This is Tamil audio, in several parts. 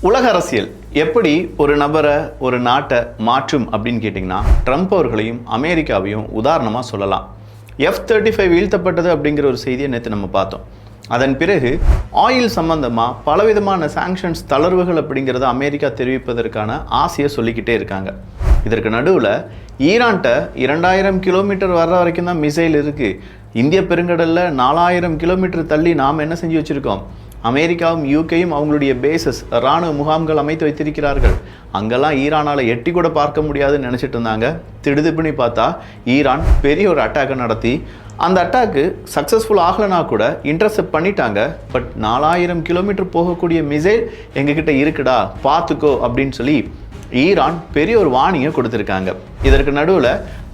உலக அரசியல் எப்படி ஒரு நபரை ஒரு நாட்டை மாற்றும் அப்படின்னு கேட்டிங்கன்னா ட்ரம்ப் அவர்களையும் அமெரிக்காவையும் உதாரணமாக சொல்லலாம். F-35 வீழ்த்தப்பட்டது அப்படிங்கிற ஒரு செய்தியை நேற்று நம்ம பார்த்தோம். அதன் பிறகு ஆயில் சம்பந்தமாக பலவிதமான சாங்ஷன்ஸ் தளர்வுகள் அப்படிங்கிறத அமெரிக்கா தெரிவிப்பதற்கான ஆசையை சொல்லிக்கிட்டே இருக்காங்க. இதற்கு நடுவில் ஈரான்கிட்ட 2000 கிலோமீட்டர் வர்ற வரைக்கும் தான் மிசைல் இருக்குது. இந்திய பெருங்கடலில் 4000 கிலோமீட்டர் தள்ளி நாம் என்ன செஞ்சு வச்சுருக்கோம்? அமெரிக்காவும் யூகேயும் அவங்களுடைய பேசஸ் இராணுவ முகாம்கள் அமைத்து வைத்திருக்கிறார்கள். அங்கெல்லாம் ஈரானால் எட்டி கூட பார்க்க முடியாதுன்னு நினச்சிட்டு இருந்தாங்க. திடுதிப்புன்னு பார்த்தா ஈரான் பெரிய ஒரு அட்டாக்கை நடத்தி அந்த அட்டாக்கு சக்ஸஸ்ஃபுல் ஆகலைனா கூட இன்டர்செப்ட் பண்ணிட்டாங்க. பட் 4000 கிலோமீட்டர் போகக்கூடிய மிசைல் எங்ககிட்ட இருக்குடா பார்த்துக்கோ அப்படின்னு சொல்லி ஈரான் பெரிய ஒரு வார்னிங்கை கொடுத்துருக்காங்க. இதற்கு நடுவில்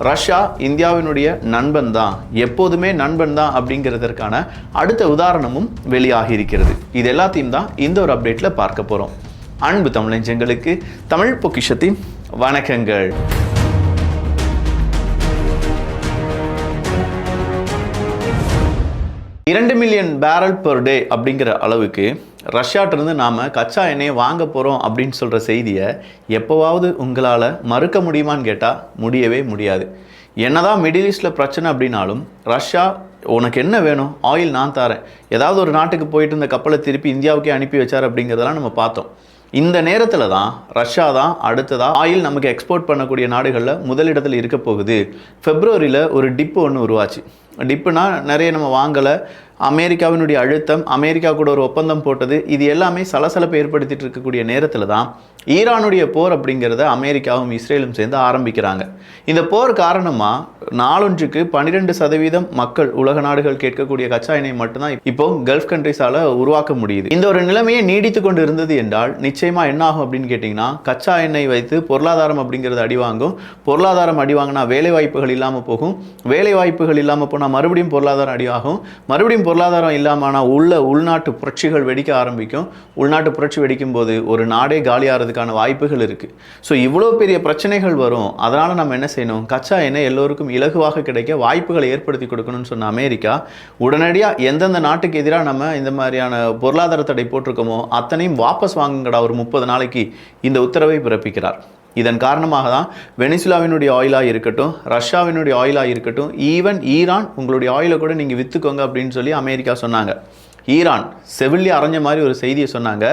ரஷ்யா இந்தியாவினுடைய நண்பன் தான், எப்போதுமே நண்பன் தான் அப்படிங்கிறதற்கான அடுத்த உதாரணமும் வெளியாகி இருக்கிறது. இது எல்லாத்தையும் தான் இந்த ஒரு அப்டேட்டில் பார்க்க போகிறோம். அன்பு தமிழஞ்சங்களுக்கு தமிழ் பொக்கிஷத்தின் வணக்கங்கள். 2 மில்லியன் பேரல் பெர் டே அப்படிங்கிற அளவுக்கு ரஷ்யாட்டிருந்து நாம் கச்சா எண்ணெயை வாங்க போகிறோம் அப்படின்னு சொல்கிற செய்தியை எப்போவாவது உங்களால் மறுக்க முடியுமான்னு கேட்டால் முடியவே முடியாது. என்னதான் மிடில் ஈஸ்டில் பிரச்சனை அப்படின்னாலும் ரஷ்யா உனக்கு என்ன வேணும், ஆயில் நான் தரேன், ஏதாவது ஒரு நாட்டுக்கு போயிட்டு இந்த கப்பலை திருப்பி இந்தியாவுக்கே அனுப்பி வச்சார் அப்படிங்கிறதெல்லாம் நம்ம பார்த்தோம். இந்த நேரத்தில் தான் ரஷ்யா தான் அடுத்ததாக ஆயில் நமக்கு எக்ஸ்போர்ட் பண்ணக்கூடிய நாடுகளில் முதலிடத்தில் இருக்க போகுது. பிப்ரவரியில் ஒரு டிப்பு ஒன்று உருவாச்சு. டிப்புனா நிறைய நம்ம வாங்கலை, அமெரிக்காவினுடைய அழுத்தம், அமெரிக்கா கூட ஒரு ஒப்பந்தம் போட்டது, இது எல்லாமே சலசலப்பை ஏற்படுத்திட்டு இருக்கக்கூடிய நேரத்தில் தான் ஈரானுடைய போர் அப்படிங்கிறத அமெரிக்காவும் இஸ்ரேலும் சேர்ந்து ஆரம்பிக்கிறாங்க. இந்த போர் காரணமாக நாளொன்றுக்கு 12% மக்கள் உலக நாடுகள் கேட்கக்கூடிய கச்சா எண்ணெய் மட்டும்தான் இப்போ கல்ஃப் கண்ட்ரிஸால் உருவாக்க முடியுது. இந்த ஒரு நிலைமையை நீடித்து கொண்டு இருந்தது என்றால் நிச்சயமாக என்ன ஆகும் அப்படின்னு கேட்டிங்கன்னா, கச்சா எண்ணெய் வைத்து பொருளாதாரம் அப்படிங்கிறது அடிவாங்கும். பொருளாதாரம் அடிவாங்கினா வேலை வாய்ப்புகள் இல்லாமல் போகும். வேலை வாய்ப்புகள் இல்லாமல் போனால் மறுபடியும் பொருளாதாரம் அடிவாகும். மறுபடியும் பொருளாதாரம் இல்லாமல் உள்நாட்டு புரட்சிகள் வெடிக்க ஆரம்பிக்கும். உள்நாட்டு புரட்சி வெடிக்கும் போது ஒரு நாடே காலியாகிறதுக்கான வாய்ப்புகள் இருக்குது. ஸோ இவ்வளோ பெரிய பிரச்சனைகள் வரும். அதனால் நம்ம என்ன செய்யணும்? கச்சா எண்ணெய் எல்லோருக்கும் இலகுவாக கிடைக்க வாய்ப்புகளை ஏற்படுத்தி கொடுக்கணும்னு சொன்ன அமெரிக்கா உடனடியாக எந்தெந்த நாட்டுக்கு எதிராக நம்ம இந்த மாதிரியான பொருளாதார தடை போட்டிருக்கோமோ அத்தனையும் வாபஸ் வாங்குங்கடா ஒரு 30 நாளைக்கு இந்த உத்தரவை பிறப்பிக்கிறார். இதன் காரணமாக தான் வெனிசுலாவினுடைய ஆயிலாக இருக்கட்டும், ரஷ்யாவினுடைய ஆயிலாக இருக்கட்டும், ஈவன் ஈரான் உங்களுடைய ஆயிலை கூட நீங்கள் விற்றுக்கோங்க அப்படின்னு சொல்லி அமெரிக்கா சொன்னாங்க. ஈரான் செவிலியை அரைஞ்ச மாதிரி ஒரு செய்தியை சொன்னாங்க.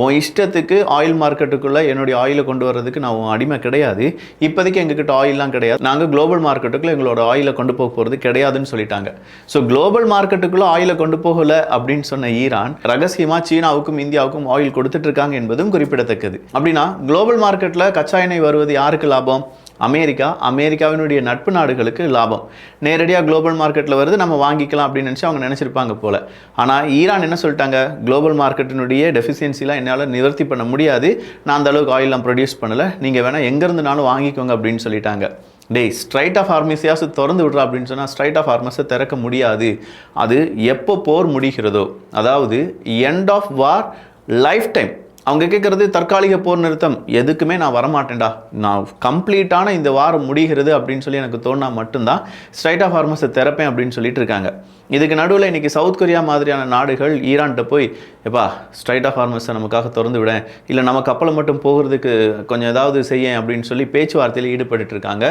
உன் இஷ்டத்துக்கு ஆயில் மார்க்கெட்டுக்குள்ளே என்னுடைய ஆயிலை கொண்டு வர்றதுக்கு நான் உன் அடிமை கிடையாது. இப்போதைக்கு எங்ககிட்ட ஆயிலெலாம் கிடையாது. நாங்கள் குளோபல் மார்க்கெட்டுக்குள்ளே எங்களோட ஆயிலை கொண்டு போக போகிறது கிடையாதுன்னு சொல்லிட்டாங்க. ஸோ குளோபல் மார்க்கெட்டுக்குள்ளே ஆயிலை கொண்டு போகலை அப்படின்னு சொன்ன ஈரான் ரகசியமாக சீனாவுக்கும் இந்தியாவுக்கும் ஆயில் கொடுத்துட்ருக்காங்க என்பதும் குறிப்பிடத்தக்கது. அப்படின்னா குளோபல் மார்க்கெட்டில் கச்சா எண்ணெய் வருவது யாருக்கு லாபம்? அமெரிக்காவினுடைய நட்பு நாடுகளுக்கு லாபம். நேரடியாக குளோபல் மார்க்கெட்டில் வருது, நம்ம வாங்கிக்கலாம் அப்படின்னு நினச்சி அவங்க நினச்சிருப்பாங்க போல். ஆனால் ஈரான் என்ன சொல்லிட்டாங்க? குளோபல் மார்க்கெட்டினுடைய டெஃபிஷியன்சிலாம் என்னால் நிவர்த்தி பண்ண முடியாது, நான் அந்த அளவுக்கு ஆயிலெலாம் ப்ரொடியூஸ் பண்ணலை, நீங்கள் வேணால் எங்கேருந்துனாலும் வாங்கிக்கோங்க அப்படின்னு சொல்லிட்டாங்க. ஸ்ட்ரைட் ஆஃப் ஹார்மஸையாவது திறந்து விட்றா அப்படின்னு சொன்னால் ஸ்ட்ரைட் ஆஃப் ஹார்மஸை திறக்க முடியாது. அது எப்போ போர் முடிகிறதோ, அதாவது end of war lifetime. அவங்க கேட்குறது தற்காலிக போர் நிறுத்தம், எதுக்குமே நான் வரமாட்டேன்டா, நான் கம்ப்ளீட்டான இந்த வாரம் முடிகிறது அப்படின்னு சொல்லி எனக்கு தோணா மட்டும்தான் ஸ்ட்ரைட் ஆஃப் ஹார்மஸை திறப்பேன் அப்படின்னு சொல்லிட்டு இருக்காங்க. இதுக்கு நடுவில் இன்றைக்கி சவுத் கொரியா மாதிரியான நாடுகள் ஈரான்கிட்ட போய் எப்பா ஸ்ட்ரைட் ஆஃப் ஹார்மஸை நமக்காக திறந்து விட, இல்லை நம்ம கப்பலை மட்டும் போகிறதுக்கு கொஞ்சம் ஏதாவது செய்ய அப்படின்னு சொல்லி பேச்சுவார்த்தையில் ஈடுபட்டு இருக்காங்க.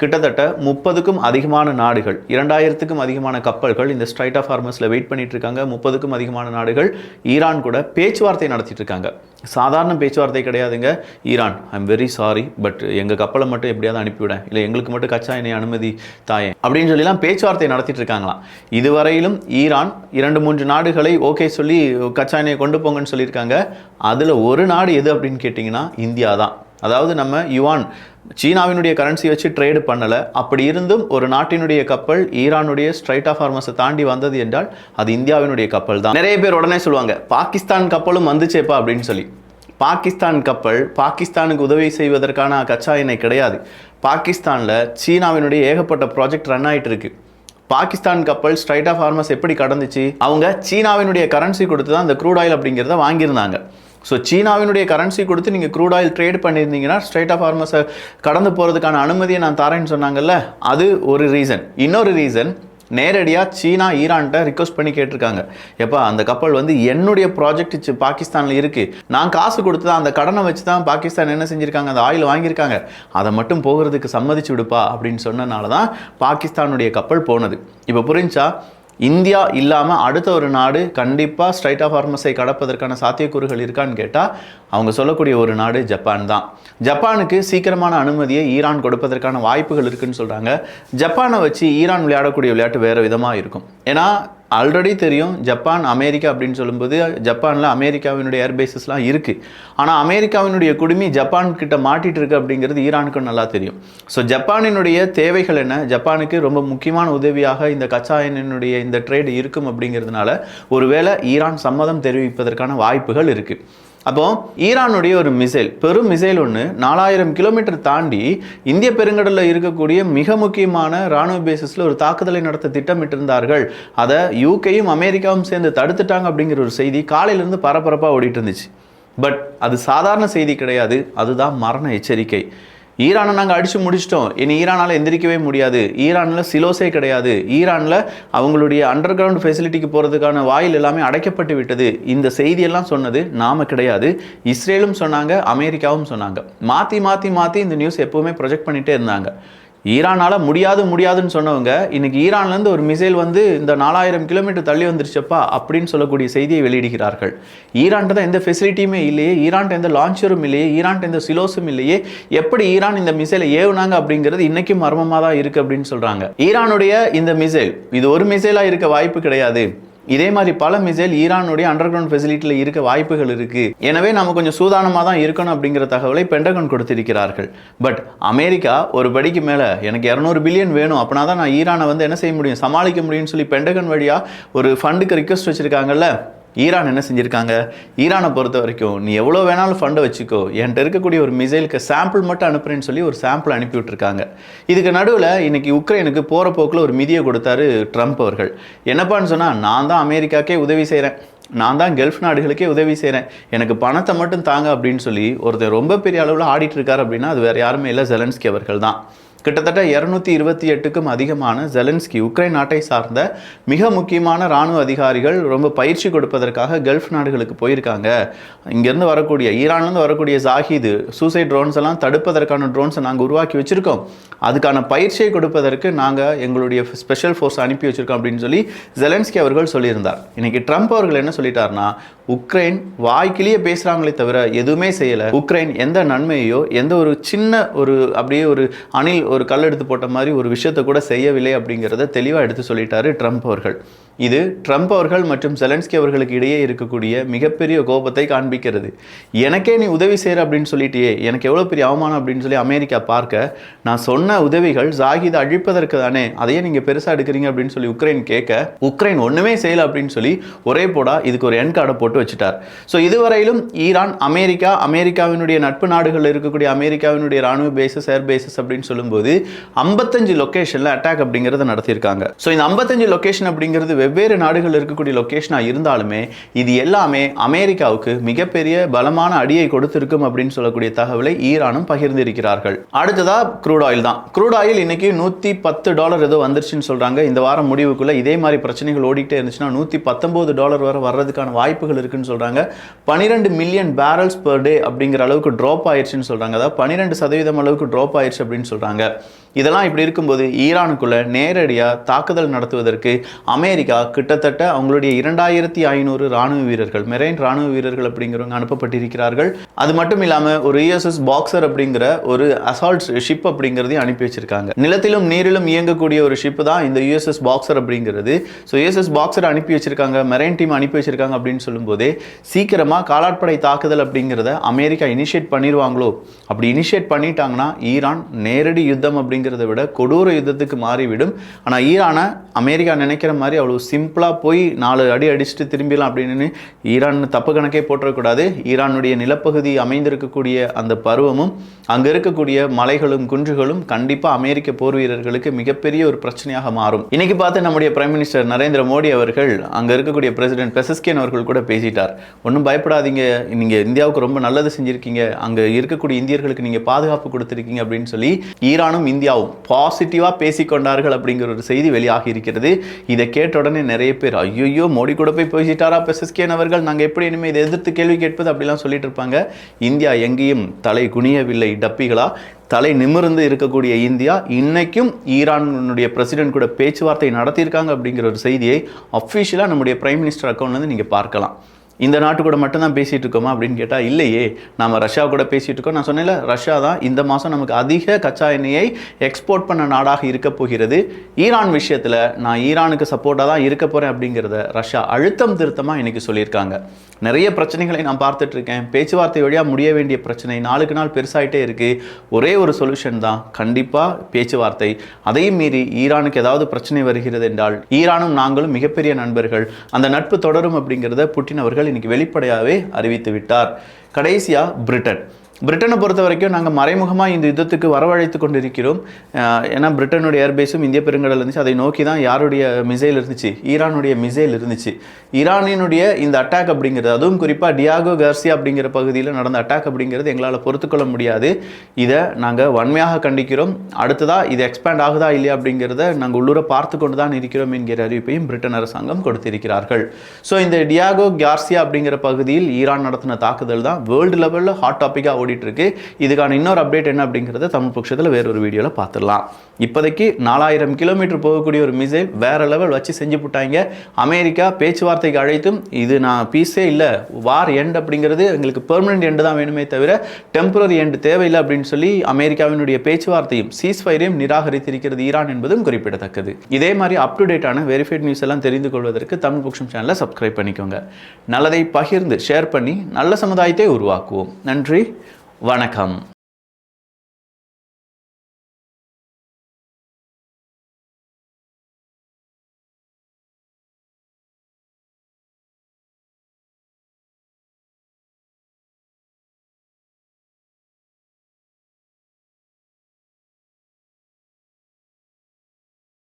கிட்டத்தட்ட 30க்கும் அதிகமான நாடுகள், 2000க்கும் அதிகமான கப்பல்கள் இந்த ஸ்ட்ரைட் ஆஃப் ஹார்மஸில் வெயிட் பண்ணிட்டு இருக்காங்க. 30க்கும் அதிகமான நாடுகள் ஈரான் கூட பேச்சுவார்த்தை நடத்திட்டு இருக்காங்க. சாதாரண பேச்சுவார்த்தை கிடையாதுங்க. Iran, I am very sorry, but எங்கள் கப்பலை மட்டும் எப்படியாவது அனுப்பிவிடேன், இல்லை எங்களுக்கு மட்டும் கச்சா எண்ணெய் அனுமதி தாயேன் அப்படின்னு சொல்லிலாம் பேச்சுவார்த்தை நடத்திட்டு இருக்காங்களாம். இதுவரையிலும் ஈரான் 2-3 நாடுகளை ஓகே சொல்லி கச்சா எண்ணெயை கொண்டு போங்கன்னு சொல்லியிருக்காங்க. அதில் ஒரு நாடு எது அப்படின்னு கேட்டிங்கன்னா இந்தியா தான். அதாவது நம்ம யுவான் சீனாவினுடைய கரன்சி வச்சு ட்ரேடு பண்ணலை. அப்படி இருந்தும் ஒரு நாட்டினுடைய கப்பல் ஈரானுடைய ஸ்ட்ரைட் ஆஃப் ஹார்மஸை தாண்டி வந்தது என்றால் அது இந்தியாவினுடைய கப்பல் தான். நிறைய பேர் உடனே சொல்லுவாங்க பாகிஸ்தான் கப்பலும் வந்துச்சேப்பா அப்படின்னு சொல்லி. பாகிஸ்தான் கப்பல் பாகிஸ்தானுக்கு உதவி செய்வதற்கான கச்சா எண்ணெய் கிடையாது. பாகிஸ்தானில் சீனாவினுடைய ஏகப்பட்ட ப்ராஜெக்ட் ரன் ஆகிட்டு இருக்கு. பாகிஸ்தான் கப்பல் ஸ்ட்ரைட் ஆஃப் ஹார்மஸ் எப்படி கடந்துச்சு? அவங்க சீனாவினுடைய கரன்சி கொடுத்து தான் அந்த க்ரூட் ஆயில் அப்படிங்கிறத வாங்கியிருந்தாங்க. ஸோ சீனாவினுடைய கரன்சி கொடுத்து நீங்கள் க்ரூட் ஆயில் ட்ரேட் பண்ணியிருந்தீங்கன்னா ஸ்ட்ரைட் ஆஃப் ஹார்மஸை கடந்து போகிறதுக்கான அனுமதியை நான் தரேன்னு சொன்னாங்கல்ல, அது ஒரு ரீசன். இன்னொரு ரீசன், நேரடியாக சீனா ஈரான்கிட்ட ரிக்வஸ்ட் பண்ணி கேட்டிருக்காங்க, எப்பா அந்த கப்பல் வந்து என்னுடைய ப்ராஜெக்ட் பாகிஸ்தானில் இருக்குது, நான் காசு கொடுத்து தான் அந்த கடனை வச்சு தான் பாகிஸ்தான் என்ன செஞ்சுருக்காங்க, அந்த ஆயில் வாங்கியிருக்காங்க, அதை மட்டும் போகிறதுக்கு சம்மதிச்சு விடுப்பா அப்படின்னு சொன்னனால தான் பாகிஸ்தானுடைய கப்பல் போனது. இப்போ புரிஞ்சா, இந்தியா இல்லாமல் அடுத்த ஒரு நாடு கண்டிப்பாக ஸ்ட்ரைட் ஆஃப் ஹார்மஸை கடப்பதற்கான சாத்தியக்கூறுகள் இருக்கான்னு கேட்டால் அவங்க சொல்லக்கூடிய ஒரு நாடு ஜப்பான் தான். ஜப்பானுக்கு சீக்கிரமான அனுமதியை ஈரான் கொடுப்பதற்கான வாய்ப்புகள் இருக்குன்னு சொல்கிறாங்க. ஜப்பானை வச்சு ஈரான் விளையாடக்கூடிய விளையாட்டு வேறு விதமாக இருக்கும். ஏன்னா ஆல்ரெடி தெரியும், ஜப்பான் அமெரிக்கா அப்படின்னு சொல்லும்போது ஜப்பானில் அமெரிக்காவினுடைய ஏர்பேசஸ்லாம் இருக்குது. ஆனால் அமெரிக்காவினுடைய குடுமி ஜப்பான் கிட்ட மாட்டிகிட்டு இருக்கு அப்படிங்கிறது ஈரானுக்கும் நல்லா தெரியும். ஸோ ஜப்பானினுடைய தேவைகள் என்ன, ஜப்பானுக்கு ரொம்ப முக்கியமான உதவியாக இந்த கச்சா எண்ணெயினுடைய இந்த ட்ரேடு இருக்கும் அப்படிங்கிறதுனால ஒருவேளை ஈரான் சம்மதம் தெரிவிப்பதற்கான வாய்ப்புகள் இருக்குது. அப்போ ஈரானுடைய ஒரு மிசைல், பெரும் மிசைல் ஒன்று 4000 கிலோமீட்டர் தாண்டி இந்திய பெருங்கடலில் இருக்கக்கூடிய மிக முக்கியமான இராணுவ பேசஸில் ஒரு தாக்குதலை நடத்த திட்டமிட்டிருந்தார்கள். அதை யூகேயும் அமெரிக்காவும் சேர்ந்து தடுத்துட்டாங்க அப்படிங்கிற ஒரு செய்தி காலையிலேருந்து பரபரப்பாக ஓடிட்டு இருந்துச்சு. பட் அது சாதாரண செய்தி கிடையாது, அதுதான் மரண எச்சரிக்கை. ஈரானை நாங்கள் அடித்து முடிச்சிட்டோம், இனி ஈரானால் எந்திரிக்கவே முடியாது, ஈரானில் சிலோஸே கிடையாது, ஈரானில் அவங்களுடைய அண்டர் கிரவுண்ட் ஃபெசிலிட்டிக்கு போகிறதுக்கான வாயில் எல்லாமே அடைக்கப்பட்டு விட்டது, இந்த செய்தியெல்லாம் சொன்னது நாம் கிடையாது. இஸ்ரேலும் சொன்னாங்க, அமெரிக்காவும் சொன்னாங்க. மாற்றி மாற்றி மாற்றி இந்த நியூஸ் எப்போவுமே ப்ரொஜெக்ட் பண்ணிகிட்டே இருந்தாங்க. ஈரானால் முடியாதுன்னு சொன்னவங்க இன்னைக்கு ஈரான்லேருந்து ஒரு மிசைல் வந்து இந்த 4000 கிலோமீட்டர் தள்ளி வந்துருச்சப்பா அப்படின்னு சொல்லக்கூடிய செய்தியை வெளியிடுகிறார்கள். ஈரான்ட்டு தான் எந்த ஃபெசிலிட்டியுமே இல்லையே, ஈரான்ட்டு எந்த லான்ச்சரும் இல்லையே, ஈரான்ட்டு எந்த சிலோஸும் இல்லையே, எப்படி ஈரான் இந்த மிசைலை ஏவுனாங்க அப்படிங்கிறது இன்னைக்கும் மர்மமாக தான் இருக்குது அப்படின்னு சொல்கிறாங்க. ஈரானுடைய இந்த மிசைல் இது ஒரு மிசைலாக இருக்க வாய்ப்பு கிடையாது. இதே மாதிரி பல மிசைல் ஈரானுடைய அண்டர் கிரவுண்ட் ஃபெசிலிட்டியில் இருக்க வாய்ப்புகள் இருக்குது. எனவே நம்ம கொஞ்சம் சூதானமாக தான் இருக்கணும் அப்படிங்கிற தகவலை பென்டகன் கொடுத்திருக்கிறார்கள். பட் அமெரிக்கா ஒரு படிக்கு மேலே எனக்கு 200 பில்லியன் வேணும், அப்படின்னா தான் நான் ஈரானை வந்து என்ன செய்ய முடியும், சமாளிக்க முடியும்னு சொல்லி பென்டகன் வழியாக ஒரு ஃபண்டுக்கு ரிக்வெஸ்ட் வச்சுருக்காங்கல்ல. ஈரான் என்ன செஞ்சுருக்காங்க, ஈரானை பொறுத்த வரைக்கும் நீ எவ்வளோ வேணாலும் ஃபண்டை வச்சுக்கோ, என்கிட்ட இருக்கக்கூடிய ஒரு மிசைலுக்கு சாம்பிள் மட்டும் அனுப்புறேன்னு சொல்லி ஒரு சாம்பிள் அனுப்பி விட்டுருக்காங்க. இதுக்கு நடுவில் இன்னைக்கு உக்ரைனுக்கு போகிற போக்கில் ஒரு மிதியை கொடுத்தாரு ட்ரம்ப் அவர்கள். என்னப்பான்னு சொன்னால், நான் தான் அமெரிக்காக்கே உதவி செய்கிறேன், நான் தான் கல்ஃப் நாடுகளுக்கே உதவி செய்கிறேன், எனக்கு பணத்தை மட்டும் தாங்க அப்படின்னு சொல்லி ஒருத்தர் ரொம்ப பெரிய அளவில் ஆடிட்டு இருக்காரு. அப்படின்னா அது வேறு யாருமே இல்லை, ஜெலன்ஸ்கி அவர்கள் தான். கிட்டத்தட்ட 228க்கும் அதிகமான ஜெலன்ஸ்கி உக்ரைன் நாட்டை சார்ந்த மிக முக்கியமான இராணுவ அதிகாரிகள் ரொம்ப பயிற்சி கொடுப்பதற்காக கல்ஃப் நாடுகளுக்கு போயிருக்காங்க. இங்கேருந்து வரக்கூடிய ஈரான்லேருந்து வரக்கூடிய ஜாஹிது சூசைட் ட்ரோன்ஸ் எல்லாம் தடுப்பதற்கான ட்ரோன்ஸை நாங்கள் உருவாக்கி வச்சுருக்கோம், அதுக்கான பயிற்சியை கொடுப்பதற்கு நாங்கள் எங்களுடைய ஸ்பெஷல் ஃபோர்ஸ் அனுப்பி வச்சுருக்கோம் அப்படின்னு சொல்லி ஜெலன்ஸ்கி அவர்கள் சொல்லியிருந்தார். இன்றைக்கி ட்ரம்ப் அவர்கள் என்ன சொல்லிட்டார்னா, உக்ரைன் வாய்க்கிலேயே பேசுகிறாங்களே தவிர எதுவுமே செய்யலை, உக்ரைன் எந்த நன்மையோ எந்த ஒரு சின்ன ஒரு அப்படியே ஒரு அணில் ஒரு கல் எடுத்து போட்ட மாதிரி ஒரு விஷயத்தை கூட செய்யவில்லை அப்படிங்கிறத தெளிவாக எடுத்து சொல்லிட்டாரு ட்ரம்ப் அவர்கள். இது ட்ரம்ப் அவர்கள் மற்றும் ஜெலன்ஸ்கி அவர்களுக்கு இடையே இருக்கக்கூடிய மிகப்பெரிய கோபத்தை காண்பிக்கிறது. எனக்கே நீ உதவி செய்கிற அப்படின்னு சொல்லிட்டியே, எனக்கு எவ்வளோ பெரிய அவமானம் அப்படின்னு சொல்லி அமெரிக்கா பார்க்க, நான் சொன்ன உதவிகள் ஜாகிதை அழிப்பதற்கு தானே, அதையே நீங்கள் பெருசாக எடுக்கிறீங்க அப்படின்னு சொல்லி உக்ரைன் கேட்க, உக்ரைன் ஒன்றுமே செய்யலை அப்படின்னு சொல்லி ஒரே போடா இதுக்கு ஒரு என் கார்டை போட்டு வச்சுட்டார். ஸோ இதுவரையிலும் ஈரான் அமெரிக்காவினுடைய நட்பு நாடுகளில் இருக்கக்கூடிய அமெரிக்காவினுடைய ராணுவ பேசஸ், ஏர் பேசஸ் அப்படின்னு சொல்லும்போது 55 லொகேஷனில் அட்டாக் அப்படிங்கிறத நடத்தியிருக்காங்க. ஸோ இந்த 55 லொகேஷன் அப்படிங்கிறது வெவ்வேறு நாடுகள் இருக்கக்கூடிய லொகேஷனாக இருந்தாலுமே இது எல்லாமே அமெரிக்காவுக்கு மிகப்பெரிய பலமான அடியை கொடுத்திருக்கும் அப்படின்னு சொல்லக்கூடிய தகவலை ஈரானும் பகிர்ந்திருக்கிறார்கள். அடுத்ததா க்ரூட் ஆயில் தான். க்ரூட் ஆயில் இன்னைக்கு $110 ஏதோ வந்துருச்சுன்னு சொல்றாங்க. இந்த வாரம் முடிவுக்குள்ள இதே மாதிரி பிரச்சனைகள் ஓடிட்டே இருந்துச்சுன்னா $119 வரை வர்றதுக்கான வாய்ப்புகள் இருக்குன்னு சொல்றாங்க. 12 மில்லியன் பேரல்ஸ் பெர் டே அப்படிங்கிற அளவுக்கு ட்ராப் ஆயிடுச்சுன்னு சொல்றாங்க. அதாவது 12% அளவுக்கு ட்ராப் ஆயிடுச்சு அப்படின்னு சொல்றாங்க. இதெல்லாம் இப்படி இருக்கும்போது ஈரானுக்குள்ள நேரடியாக தாக்குதல் நடத்துவதற்கு அமெரிக்கா கிட்டத்தட்ட அவங்களுடைய 2500 ராணுவ வீரர்கள், மெரைன் ராணுவ வீரர்கள் அப்படிங்கிறவங்க அனுப்பப்பட்டிருக்கிறார்கள். அது மட்டும் இல்லாமல் ஒரு யூஎஸ்எஸ் பாக்ஸர் அப்படிங்கிற ஒரு அசால்ட் ஷிப் அப்படிங்கிறதையும் அனுப்பி வச்சிருக்காங்க. நிலத்திலும் நீரிலும் இயங்கக்கூடிய ஒரு ஷிப் தான் இந்த யூஎஸ்எஸ் பாக்ஸர் அப்படிங்கிறது. ஸோ யூஎஸ்எஸ் பாக்ஸர் அனுப்பி வச்சிருக்காங்க, மெரைன் டீம் அனுப்பி வச்சிருக்காங்க அப்படின்னு சொல்லும்போதே சீக்கிரமாக காலாட்படை தாக்குதல் அப்படிங்கிறத அமெரிக்கா இனிஷியேட் பண்ணிடுவாங்களோ? அப்படி இனிஷியேட் பண்ணிட்டாங்கன்னா ஈரான் நேரடி யுத்தம் அப்படிங்கிறத விட கொடூர யுத்தத்துக்கு மாறிவிடும். ஆனால் ஈரானை அமெரிக்கா நினைக்கிற மாதிரி அவ்வளோ சிம்பிளாக போய் 4 அடி அடிச்சுட்டு திரும்பிடலாம் அப்படின்னு ஈரான் தப்பு கணக்கே போட்டக்கூடாது. ஈரானுடைய நிலப்பகுதி அமைந்திருக்கக்கூடிய அந்த பருவமும் அங்கே இருக்கக்கூடிய மலைகளும் குன்றுகளும் கண்டிப்பாக அமெரிக்க போர் வீரர்களுக்கு மிகப்பெரிய ஒரு பிரச்சனையாக மாறும். இன்னைக்கு பார்த்து நம்முடைய பிரைம் மினிஸ்டர் நரேந்திர மோடி அவர்கள் அங்கே இருக்கக்கூடிய பிரசிடென்ட் பெசஸ்கியன் அவர்கள் கூட பேசிட்டார். ஒன்றும் பயப்படாதீங்க, நீங்கள் இந்தியாவுக்கு ரொம்ப நல்லது செஞ்சுருக்கீங்க, அங்கே இருக்கக்கூடிய இந்தியர்களுக்கு நீங்கள் பாதுகாப்பு கொடுத்துருக்கீங்க அப்படின்னு சொல்லி ஈரான் ஈரானும் இந்தியாவும் பாசிட்டிவாக பேசிக்கொண்டார்கள் அப்படிங்கிற ஒரு செய்தி வெளியாகி இருக்கிறது. இதை கேட்ட உடனே நிறைய பேர் ஐயோ மோடி கூட போய் பேசிட்டாரா பெசஸ்கியன் அவர்கள், நாங்கள் எப்படி இனிமேல் இதை எதிர்த்து கேள்வி கேட்பது அப்படிலாம் சொல்லிட்டு இருப்பாங்க. இந்தியா எங்கேயும் தலை குனியவில்லை டப்பிகளா. தலை நிமிர்ந்து இருக்கக்கூடிய இந்தியா இன்னைக்கும் ஈரானுடைய பிரசிடென்ட் கூட பேச்சுவார்த்தை நடத்தியிருக்காங்க அப்படிங்கிற ஒரு செய்தியை அஃபிஷியலாக நம்முடைய பிரைம் மினிஸ்டர் அக்கௌண்ட்லேருந்து நீங்கள் பார்க்கலாம். இந்த நாட்டு கூட மட்டும்தான் பேசிகிட்டு இருக்கோமா அப்படின்னு கேட்டால் இல்லையே, நம்ம ரஷ்யா கூட பேசிகிட்டு இருக்கோம். நான் சொன்னேன்ல, ரஷ்யா தான் இந்த மாதம் நமக்கு அதிக கச்சா எண்ணெயை எக்ஸ்போர்ட் பண்ண நாடாக இருக்க போகிறது. ஈரான் விஷயத்தில் நான் ஈரானுக்கு சப்போர்ட்டாக தான் இருக்க போகிறேன் அப்படிங்கிறத ரஷ்யா அழுத்தம் திருத்தமாக இன்றைக்கி சொல்லியிருக்காங்க. நிறைய பிரச்சனைகளை நான் பார்த்துட்ருக்கேன். பேச்சுவார்த்தை வழியாக முடிய வேண்டிய பிரச்சனை நாளுக்கு நாள் பெருசாகிட்டே இருக்குது. ஒரே ஒரு சொல்யூஷன் தான், கண்டிப்பாக பேச்சுவார்த்தை. அதையும் மீறி ஈரானுக்கு ஏதாவது பிரச்சனை வருகிறது என்றால் ஈரானும் நாங்களும் மிகப்பெரிய நண்பர்கள், அந்த நட்பு தொடரும் அப்படிங்கிறத புட்டின் அவர்கள் இன்னைக்கு வெளிப்படையாகவே அறிவித்து விட்டார். கடைசியா பிரிட்டனை பொறுத்த வரைக்கும் நாங்கள் மறைமுகமாக இந்த யுத்தத்துக்கு வரவழைத்து கொண்டிருக்கிறோம். ஏன்னா பிரிட்டனுடைய ஏர்பேஸும் இந்திய பெருங்கடல் இருந்துச்சு. அதை நோக்கி தான் யாருடைய மிசைல் இருந்துச்சு? ஈரானுடைய மிசைல் இருந்துச்சு. ஈரானினுடைய இந்த அட்டாக் அப்படிங்கிறது, அதுவும் குறிப்பாக டியாகோ கார்சியா அப்படிங்கிற பகுதியில் நடந்த அட்டாக் அப்படிங்கிறது எங்களால் பொறுத்துக்கொள்ள முடியாது. இதை நாங்கள் வன்மையாக கண்டிக்கிறோம். அடுத்ததாக இது எக்ஸ்பேண்ட் ஆகுதா இல்லையா அப்படிங்கிறத நாங்கள் உள்ளூர பார்த்து கொண்டு தான் இருக்கிறோம் என்கிற அறிவிப்பையும் பிரிட்டன் அரசாங்கம் கொடுத்திருக்கிறார்கள். ஸோ இந்த டியாகோ கார்சியா அப்படிங்கிற பகுதியில் ஈரான் நடத்தின தாக்குதல் தான் வேர்ல்டு லெவலில் ஹாட் டாப்பிக்காக இருக்கு. இதுக்கான இன்னொரு அப்டேட் என்ன அப்படிங்கறத தமிழ் பட்சத்தில் வேறொரு வீடியோல பார்த்துடலாம். இப்போதைக்கு 4000 கிலோமீட்டர் போகக்கூடிய ஒரு மிசைல் வேற லெவல் வச்சு செஞ்சு போட்டாங்க. அமெரிக்கா பேச்சுவார்த்தைக்கு அழைத்தும் இது நான் பீஸே இல்லை, வார் எண்ட் அப்படிங்கிறது எங்களுக்கு பெர்மனன்ட் எண்டு தான் வேணுமே தவிர டெம்பரரி எண்ட் தேவையில்லை அப்படின்னு சொல்லி அமெரிக்காவினுடைய பேச்சுவார்த்தையும் சீஸ்ஃபயரையும் நிராகரித்திருக்கிறது ஈரான் என்பதும் குறிப்பிடத்தக்கது. இதே மாதிரி அப் டு டேட்டான வெரிஃபைட் நியூஸ் எல்லாம் தெரிந்து கொள்வதற்கு தமிழ் பட்சம் சேனலை சப்ஸ்கிரைப் பண்ணிக்கோங்க. நல்லதை பகிர்ந்து ஷேர் பண்ணி நல்ல சமுதாயத்தை உருவாக்குவோம். நன்றி, வணக்கம்.